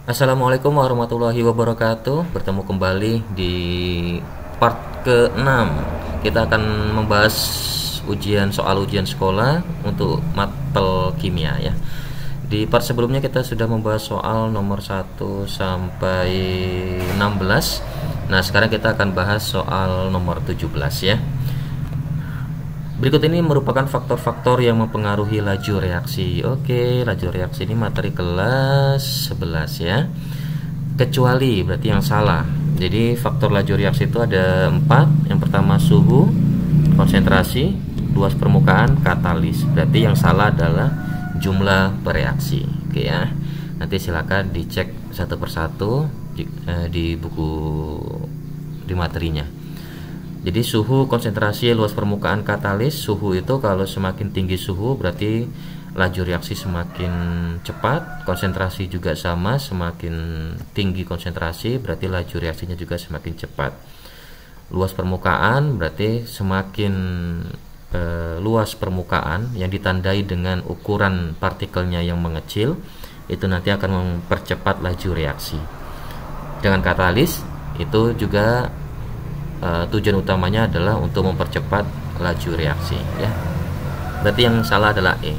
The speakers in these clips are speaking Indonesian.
Assalamualaikum warahmatullahi wabarakatuh. Bertemu kembali di part ke-6. Kita akan membahas soal ujian sekolah untuk mapel kimia ya. Di part sebelumnya kita sudah membahas soal nomor 1 sampai 16. Nah, sekarang kita akan bahas soal nomor 17 ya. Berikut ini merupakan faktor-faktor yang mempengaruhi laju reaksi. Oke, laju reaksi ini materi kelas 11 ya. Kecuali berarti yang salah. Jadi faktor laju reaksi itu ada 4. Yang pertama suhu, konsentrasi, luas permukaan, katalis. Berarti yang salah adalah jumlah bereaksi. Oke ya. Nanti silakan dicek satu persatu di buku di materinya. Jadi suhu, konsentrasi, luas permukaan, katalis. Suhu itu kalau semakin tinggi suhu berarti laju reaksi semakin cepat. Konsentrasi juga sama, semakin tinggi konsentrasi berarti laju reaksinya juga semakin cepat. Luas permukaan berarti semakin luas permukaan yang ditandai dengan ukuran partikelnya yang mengecil, itu nanti akan mempercepat laju reaksi. Dengan katalis itu juga tujuan utamanya adalah untuk mempercepat laju reaksi ya. Berarti yang salah adalah E.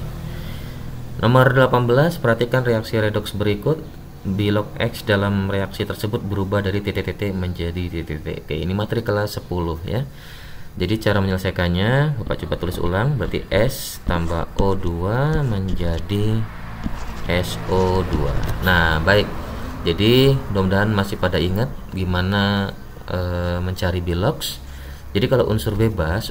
Nomor 18, perhatikan reaksi redoks berikut. Bilog X dalam reaksi tersebut berubah dari titik-titik menjadi titik-titik. Oke, ini materi kelas 10 ya. Jadi cara menyelesaikannya Bapak coba tulis ulang. Berarti S tambah O2 menjadi SO2. Nah, baik. Jadi mudah-mudahan masih pada ingat gimana mencari bilogs. Jadi kalau unsur bebas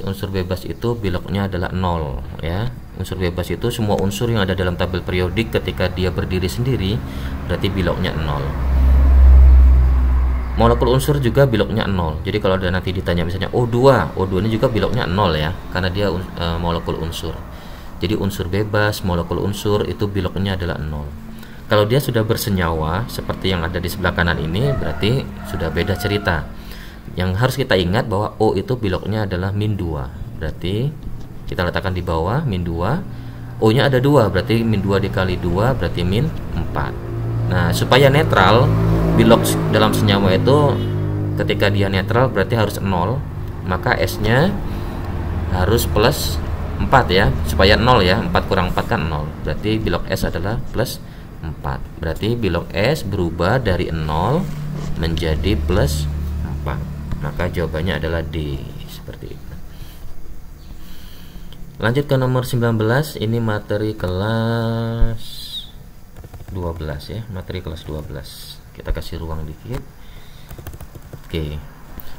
itu bilognya adalah 0 ya. Unsur bebas itu semua unsur yang ada dalam tabel periodik ketika dia berdiri sendiri berarti bilognya 0. Molekul unsur juga bilognya 0. Jadi kalau ada nanti ditanya misalnya O2 ini juga bilognya 0 ya, karena dia molekul unsur. Jadi unsur bebas, molekul unsur itu bilognya adalah 0. Kalau dia sudah bersenyawa seperti yang ada di sebelah kanan ini berarti sudah beda cerita. Yang harus kita ingat bahwa O itu bilognya adalah -2. Berarti kita letakkan di bawah -2. O nya ada 2, berarti -2 dikali 2 berarti -4. Nah, supaya netral, bilog dalam senyawa itu ketika dia netral berarti harus 0. Maka S nya harus plus 4 ya, supaya 0 ya. 4 kurang 4 kan 0. Berarti bilog S adalah plus 4. Berarti bilog S berubah dari 0 menjadi plus 4. Maka jawabannya adalah D, seperti itu. Lanjut ke nomor 19. Ini materi kelas 12 ya, materi kelas 12. Kita kasih ruang dikit. Oke.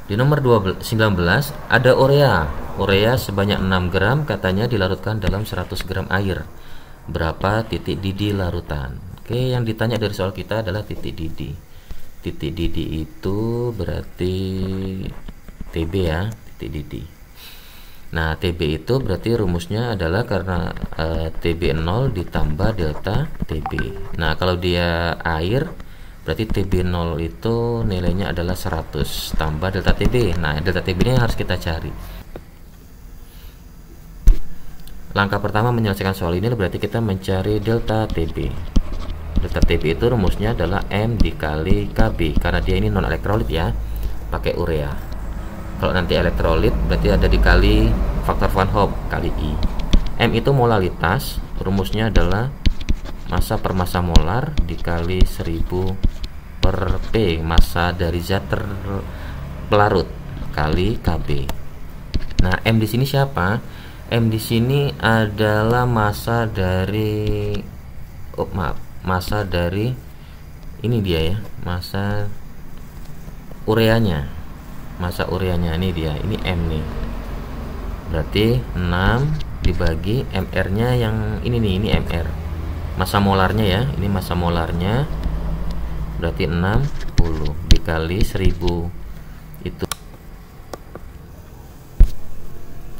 Di nomor 19 ada urea. Urea sebanyak 6 gram katanya dilarutkan dalam 100 gram air. Berapa titik didih larutan? Oke, yang ditanya dari soal kita adalah titik didih. Titik didih itu berarti TB ya, titik didih. Nah, TB itu berarti rumusnya adalah karena TB0 ditambah delta TB. Nah, kalau dia air berarti TB0 itu nilainya adalah 100 tambah delta TB. Nah, delta TB ini harus kita cari. Langkah pertama menyelesaikan soal ini berarti kita mencari delta TB. Delta TB itu rumusnya adalah M dikali KB, karena dia ini non elektrolit ya, pakai urea. Kalau nanti elektrolit berarti ada dikali faktor Van Hoff kali I. M itu molalitas, rumusnya adalah massa per massa molar dikali 1000 per P, massa dari zat pelarut, kali KB. Nah, M di sini siapa? M di sini adalah massa dari massa dari ini dia ya, massa ureanya. Massa ureanya ini dia, ini M nih. Berarti 6 dibagi MR nya yang ini nih, ini MR. Massa molarnya ya, ini massa molarnya. Berarti 60 dikali 1000 itu.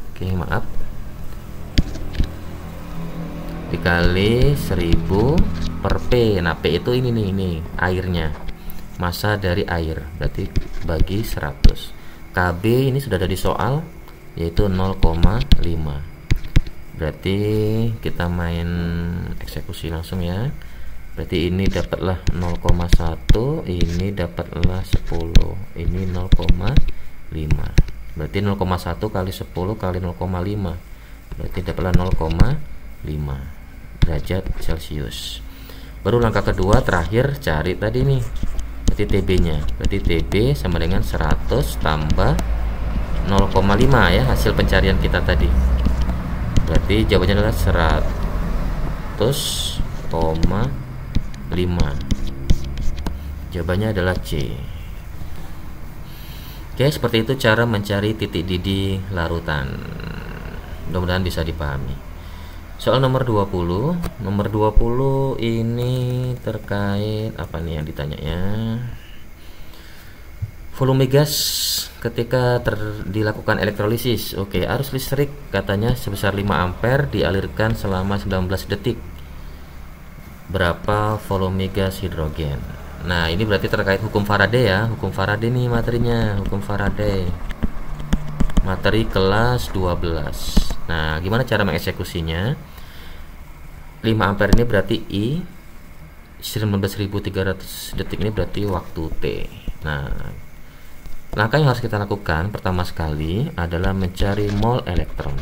Oke, maaf. Dikali 1000 per P. Nah, P itu ini nih, ini airnya, massa dari air, berarti bagi 100. KB ini sudah ada di soal, yaitu 0,5. Berarti kita main eksekusi langsung ya. Berarti ini dapatlah 0,1, ini dapatlah 10, ini 0,5. Berarti 0,1 kali 10 kali 0,5, berarti dapatlah 0,5 derajat Celcius. Baru langkah kedua terakhir cari tadi nih, berarti TB nya. Berarti TB sama dengan 100 tambah 0,5 ya, hasil pencarian kita tadi. Berarti jawabannya adalah 100,5. Jawabannya adalah C. Oke, seperti itu cara mencari titik didih larutan. Mudah-mudahan bisa dipahami. Soal nomor 20. Nomor 20 ini terkait apa nih yang ditanya ya? Volume gas ketika dilakukan elektrolisis. Oke, arus listrik katanya sebesar 5 ampere dialirkan selama 19 detik. Berapa volume gas hidrogen? Nah, ini berarti terkait hukum Faraday ya. Hukum Faraday nih materinya, hukum Faraday. Materi kelas 12. Nah, gimana cara mengeksekusinya? 5 ampere ini berarti I, 19.300 detik ini berarti waktu T. Nah, langkah yang harus kita lakukan pertama sekali adalah mencari mol elektron.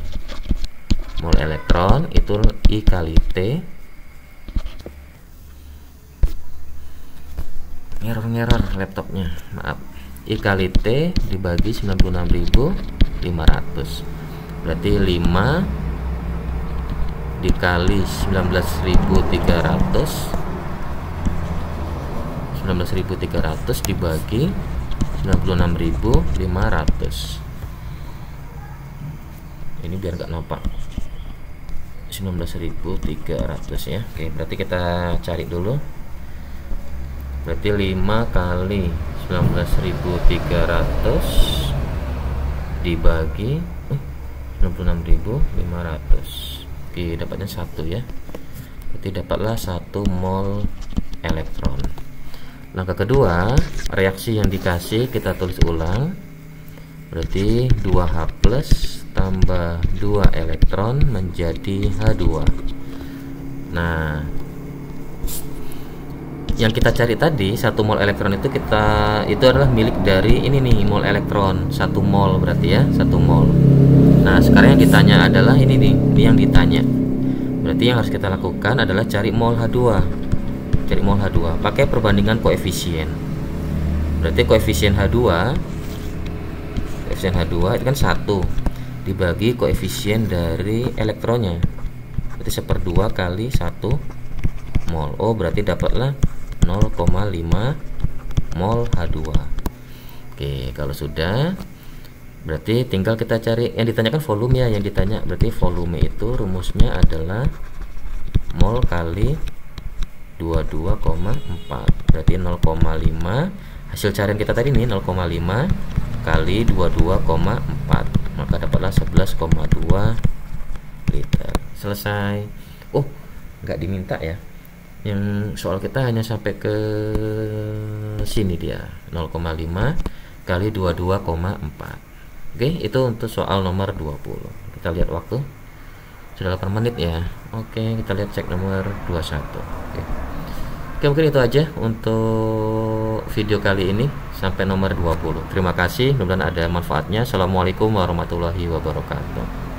Mol elektron itu I kali T. Ngeror laptopnya, maaf. I kali T dibagi 96.500, berarti 5 dikali 19.300 dibagi 96.500. Ini biar nggak nampak 19.300 ya. Oke, berarti kita cari dulu. Berarti 5 kali 19.300 dibagi 96.500. Oke, dapatnya 1 ya. Berarti dapatlah 1 mol elektron. Langkah kedua, reaksi yang dikasih kita tulis ulang. Berarti 2H plus tambah 2 elektron menjadi H2. Nah, yang kita cari tadi 1 mol elektron itu itu adalah milik dari ini nih, mol elektron 1 mol berarti ya, 1 mol. Nah, sekarang yang ditanya adalah ini nih, ini yang ditanya. Berarti yang harus kita lakukan adalah cari mol H2. Cari mol H2 pakai perbandingan koefisien. Berarti koefisien H2 itu kan 1 dibagi koefisien dari elektronnya. Berarti 1/2 kali 1 mol. Oh, berarti dapatlah 0,5 mol H2. Oke, kalau sudah berarti tinggal kita cari yang ditanyakan volume ya, yang ditanya. Berarti volume itu rumusnya adalah mol kali 22,4. Berarti 0,5 hasil carian kita tadi nih, 0,5 kali 22,4, maka dapatlah 11,2 liter. Selesai. Oh, nggak diminta ya, yang soal kita hanya sampai ke sini dia, 0,5 kali 22,4. Oke, itu untuk soal nomor 20. Kita lihat waktu, sudah 8 menit ya. Oke, kita lihat cek nomor 21. Oke, mungkin itu aja untuk video kali ini sampai nomor 20. Terima kasih, mudah-mudahan ada manfaatnya. Assalamualaikum warahmatullahi wabarakatuh.